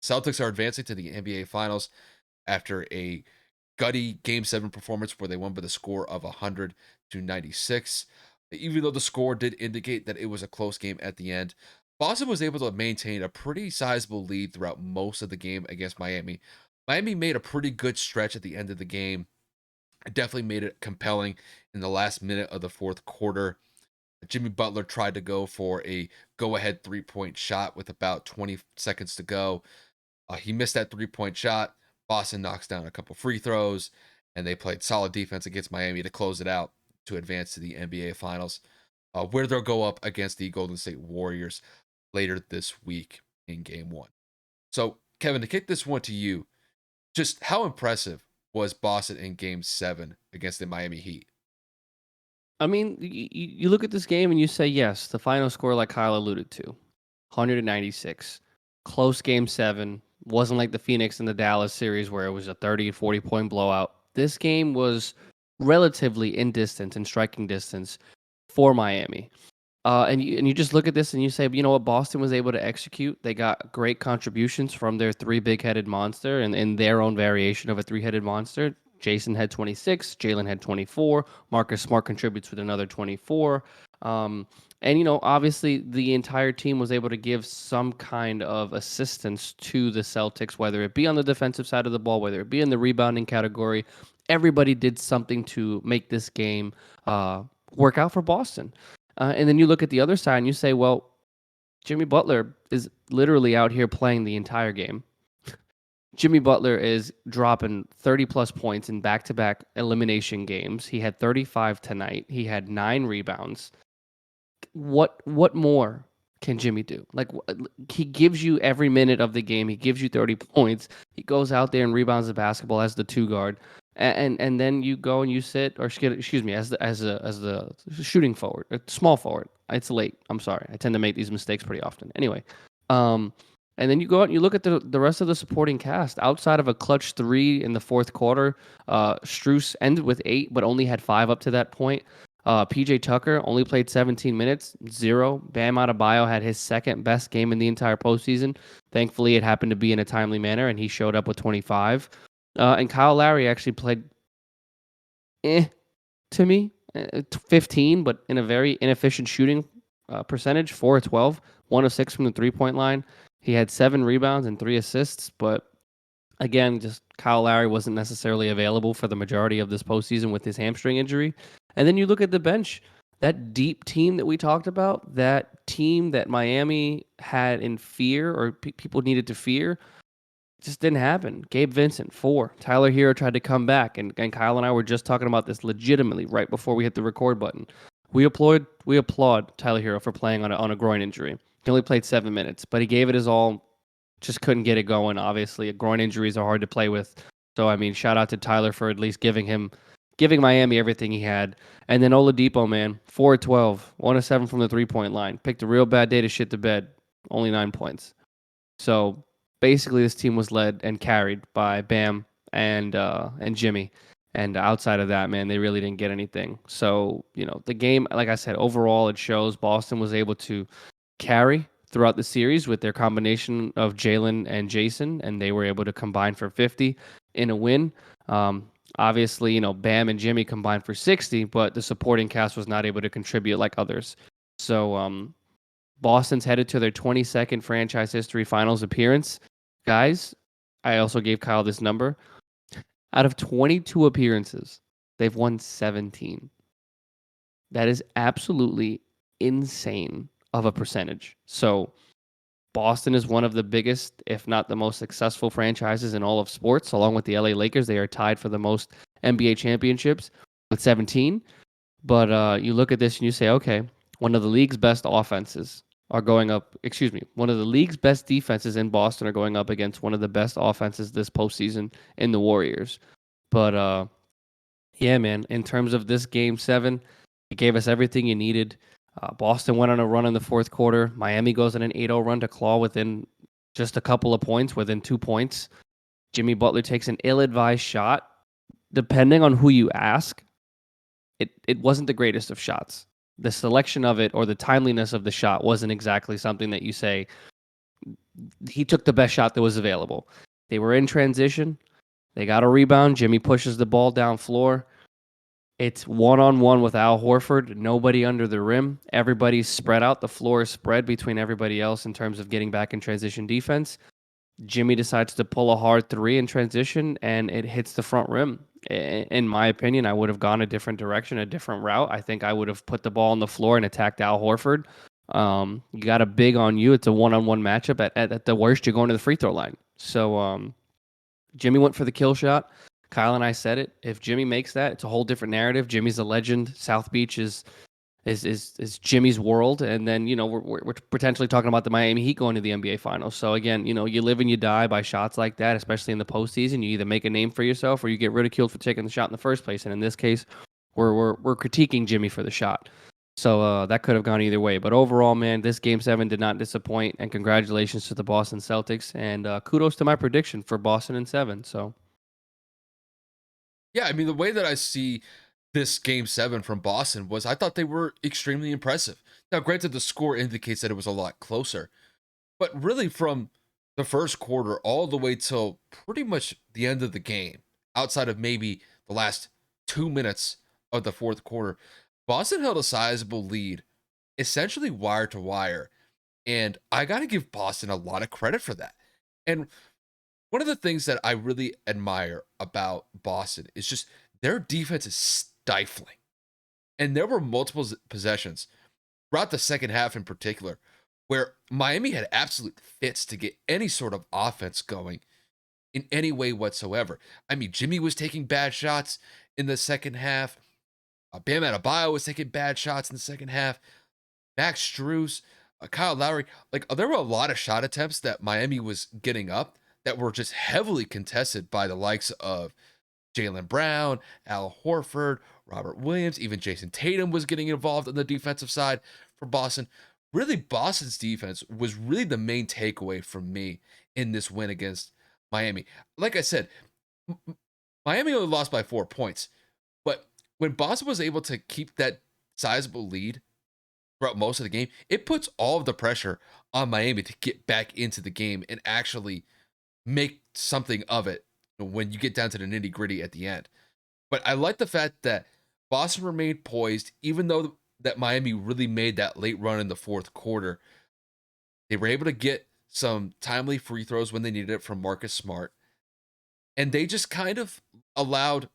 Celtics are advancing to the NBA Finals after a gutty Game 7 performance where they won by the score of 100-96. Even though the score did indicate that it was a close game at the end, Boston was able to maintain a pretty sizable lead throughout most of the game against Miami. Miami made a pretty good stretch at the end of the game. It definitely made it compelling in the last minute of the fourth quarter. Jimmy Butler tried to go for a go ahead 3-point shot with about 20 seconds to go. He missed that 3-point shot. Boston knocks down a couple free throws, and they played solid defense against Miami to close it out to advance to the NBA Finals, where they'll go up against the Golden State Warriors later this week in Game 1. So, Kevin, to kick this one to you, just how impressive was Boston in Game 7 against the Miami Heat? I mean, you look at this game and you say, yes, the final score, like Kyle alluded to, 196. Close game 7. Wasn't like the Phoenix and the Dallas series where it was a 30, 40-point blowout. This game was relatively in distance, in striking distance for Miami. And you just look at this and you say, you know what, Boston was able to execute. They got great contributions from their three big-headed monster and in their own variation of a three-headed monster. Jason had 26, Jalen had 24, Marcus Smart contributes with another 24. And, obviously the entire team was able to give some kind of assistance to the Celtics, whether it be on the defensive side of the ball, whether it be in the rebounding category. Everybody did something to make this game work out for Boston. And then you look at the other side and you say, well, Jimmy Butler is literally out here playing the entire game. Jimmy Butler is dropping 30-plus points in back-to-back elimination games. He had 35 tonight. He had 9 rebounds. What more can Jimmy do? Like, he gives you every minute of the game. He gives you 30 points. He goes out there and rebounds the basketball as the 2 guard. And then you go and you sit, or excuse me, as the shooting forward, small forward. It's late. I'm sorry. I tend to make these mistakes pretty often. Anyway, and then you go out and you look at the rest of the supporting cast. Outside of a clutch 3 in the fourth quarter, Strus ended with 8, but only had 5 up to that point. PJ Tucker only played 17 minutes, 0. Bam Adebayo had his second best game in the entire postseason. Thankfully, it happened to be in a timely manner, and he showed up with 25. And Kyle Lowry actually played to me, 15, but in a very inefficient shooting percentage, 4 of 12, 1 of 6 from the three-point line. He had 7 rebounds and 3 assists, but again, just Kyle Lowry wasn't necessarily available for the majority of this postseason with his hamstring injury. And then you look at the bench, that deep team that we talked about, that team that Miami had in fear or people needed to fear, just didn't happen. Gabe Vincent, 4. Tyler Hero tried to come back, and Kyle and I were just talking about this legitimately right before we hit the record button. We applaud Tyler Hero for playing on a groin injury. He only played 7 minutes, but he gave it his all. Just couldn't get it going. Obviously, groin injuries are hard to play with. So I mean, shout out to Tyler for at least giving Miami everything he had. And then Oladipo, man, 4 of 12, 1 of 7 from the 3-point line. Picked a real bad day to shit the bed. Only 9 points. So basically, this team was led and carried by Bam and Jimmy. And outside of that, man, they really didn't get anything. So, the game, like I said, overall, it shows Boston was able to carry throughout the series with their combination of Jalen and Jason, and they were able to combine for 50 in a win. Obviously, Bam and Jimmy combined for 60, but the supporting cast was not able to contribute like others. So Boston's headed to their 22nd franchise history finals appearance. Guys, I also gave Kyle this number. Out of 22 appearances, they've won 17. That is absolutely insane of a percentage. So Boston is one of the biggest, if not the most successful franchises in all of sports, along with the LA Lakers. They are tied for the most NBA championships with 17. But you look at this and you say, okay, one of the league's best offenses are going up, one of the league's best defenses in Boston are going up against one of the best offenses this postseason in the Warriors. But yeah, man, in terms of this game 7, it gave us everything you needed. Boston went on a run in the fourth quarter. Miami goes on an 8-0 run to claw within just a couple of points, within 2 points. Jimmy Butler takes an ill-advised shot. Depending on who you ask, it wasn't the greatest of shots. The selection of it or the timeliness of the shot wasn't exactly something that you say, he took the best shot that was available. They were in transition. They got a rebound. Jimmy pushes the ball down floor. It's one-on-one with Al Horford. Nobody under the rim. Everybody's spread out. The floor is spread between everybody else in terms of getting back in transition defense. Jimmy decides to pull a hard three in transition, and it hits the front rim. In my opinion, I would have gone a different direction, a different route. I think I would have put the ball on the floor and attacked Al Horford. You got a big on you. It's a one-on-one matchup. At the worst, you're going to the free throw line. So Jimmy went for the kill shot. Kyle and I said it. If Jimmy makes that, it's a whole different narrative. Jimmy's a legend. South Beach is Jimmy's world, and then we're potentially talking about the Miami Heat going to the NBA Finals. So again, you live and you die by shots like that, especially in the postseason. You either make a name for yourself or you get ridiculed for taking the shot in the first place. And in this case, we're critiquing Jimmy for the shot. So that could have gone either way. But overall, man, this Game 7 did not disappoint, and congratulations to the Boston Celtics, and kudos to my prediction for Boston in 7. So Yeah, I mean, the way that I see this game 7 from Boston was I thought they were extremely impressive. Now, granted, the score indicates that it was a lot closer, but really from the first quarter all the way till pretty much the end of the game, outside of maybe the last 2 minutes of the fourth quarter, Boston held a sizable lead, essentially wire to wire. And I got to give Boston a lot of credit for that. And one of the things that I really admire about Boston is just their defense is stifling. And there were multiple possessions throughout the second half in particular where Miami had absolute fits to get any sort of offense going in any way whatsoever. I mean, Jimmy was taking bad shots in the second half. Bam Adebayo was taking bad shots in the second half. Max Strus, Kyle Lowry. Like, there were a lot of shot attempts that Miami was getting up that were just heavily contested by the likes of Jaylen Brown, Al Horford, Robert Williams, even Jason Tatum was getting involved on the defensive side for Boston. Really, Boston's defense was really the main takeaway from me in this win against Miami. Like I said, Miami only lost by 4 points, but when Boston was able to keep that sizable lead throughout most of the game, it puts all of the pressure on Miami to get back into the game and actually make something of it when you get down to the nitty gritty at the end. But I like the fact that Boston remained poised, even though that Miami really made that late run in the fourth quarter. They were able to get some timely free throws when they needed it from Marcus Smart. And they just kind of allowed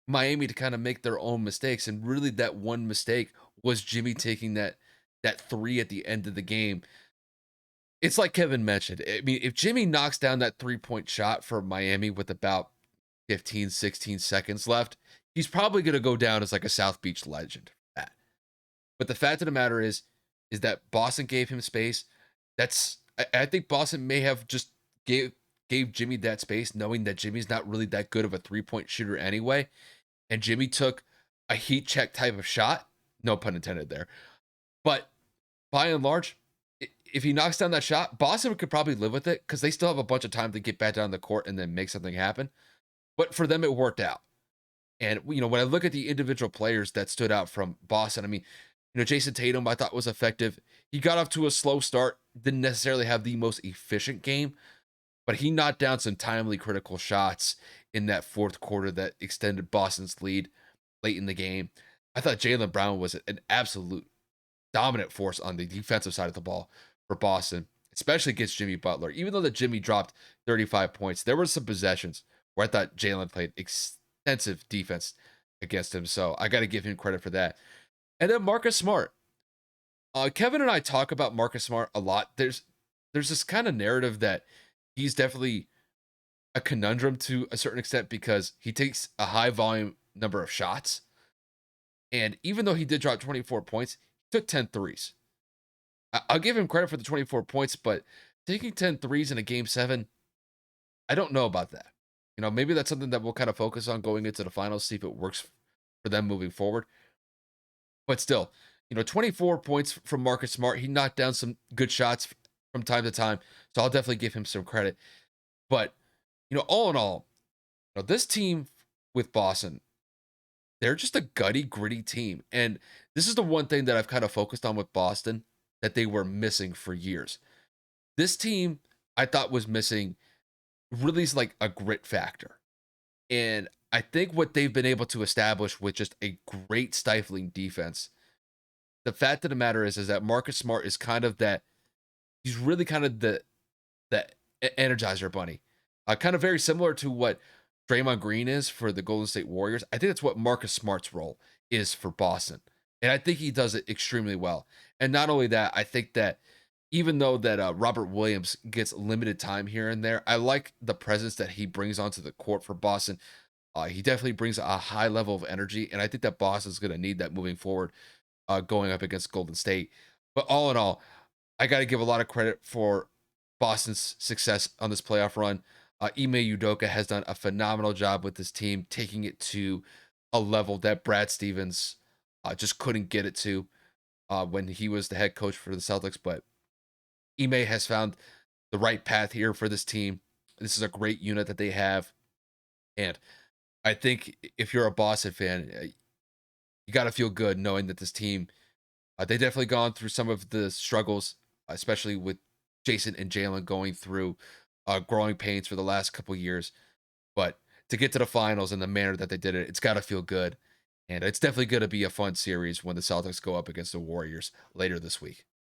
Miami to kind of make their own mistakes. And really that one mistake was Jimmy taking that three at the end of the game. It's like Kevin mentioned. I mean, if Jimmy knocks down that 3-point shot for Miami with about 15, 16 seconds left, he's probably going to go down as like a South Beach legend for that. But the fact of the matter is that Boston gave him space. I think Boston may have just gave Jimmy that space, knowing that Jimmy's not really that good of a 3-point shooter anyway. And Jimmy took a heat check type of shot, no pun intended there. But by and large, if he knocks down that shot, Boston could probably live with it because they still have a bunch of time to get back down the court and then make something happen. But for them, it worked out. And when I look at the individual players that stood out from Boston, I mean, Jason Tatum I thought was effective. He got off to a slow start, didn't necessarily have the most efficient game, but he knocked down some timely critical shots in that fourth quarter that extended Boston's lead late in the game. I thought Jaylen Brown was an absolute dominant force on the defensive side of the ball for Boston, especially against Jimmy Butler. Even though that Jimmy dropped 35 points, there were some possessions where I thought Jaylen played extensive defense against him. So I got to give him credit for that. And then Marcus Smart. Kevin and I talk about Marcus Smart a lot. There's this kind of narrative that he's definitely a conundrum to a certain extent because he takes a high volume number of shots. And even though he did drop 24 points, he took 10 threes. I'll give him credit for the 24 points, but taking 10 threes in a game 7, I don't know about that. Maybe that's something that we'll kind of focus on going into the finals, see if it works for them moving forward. But still, 24 points from Marcus Smart. He knocked down some good shots from time to time. So I'll definitely give him some credit. But, all in all, this team with Boston, they're just a gutty, gritty team. And this is the one thing that I've kind of focused on with Boston that they were missing for years. This team, I thought was missing really is like a grit factor. And I think what they've been able to establish with just a great stifling defense, the fact of the matter is that Marcus Smart is kind of that he's really kind of the energizer bunny. Kind of very similar to what Draymond Green is for the Golden State Warriors. I think that's what Marcus Smart's role is for Boston. And I think he does it extremely well. And not only that, I think that even though that Robert Williams gets limited time here and there, I like the presence that he brings onto the court for Boston. He definitely brings a high level of energy, and I think that Boston's going to need that moving forward, going up against Golden State. But all in all, I got to give a lot of credit for Boston's success on this playoff run. Ime Udoka has done a phenomenal job with this team, taking it to a level that Brad Stevens just couldn't get it to when he was the head coach for the Celtics. But Ime has found the right path here for this team. This is a great unit that they have. And I think if you're a Boston fan, you got to feel good knowing that this team, they definitely gone through some of the struggles, especially with Jason and Jalen going through growing pains for the last couple years. But to get to the finals in the manner that they did it, it's got to feel good. And it's definitely going to be a fun series when the Celtics go up against the Warriors later this week.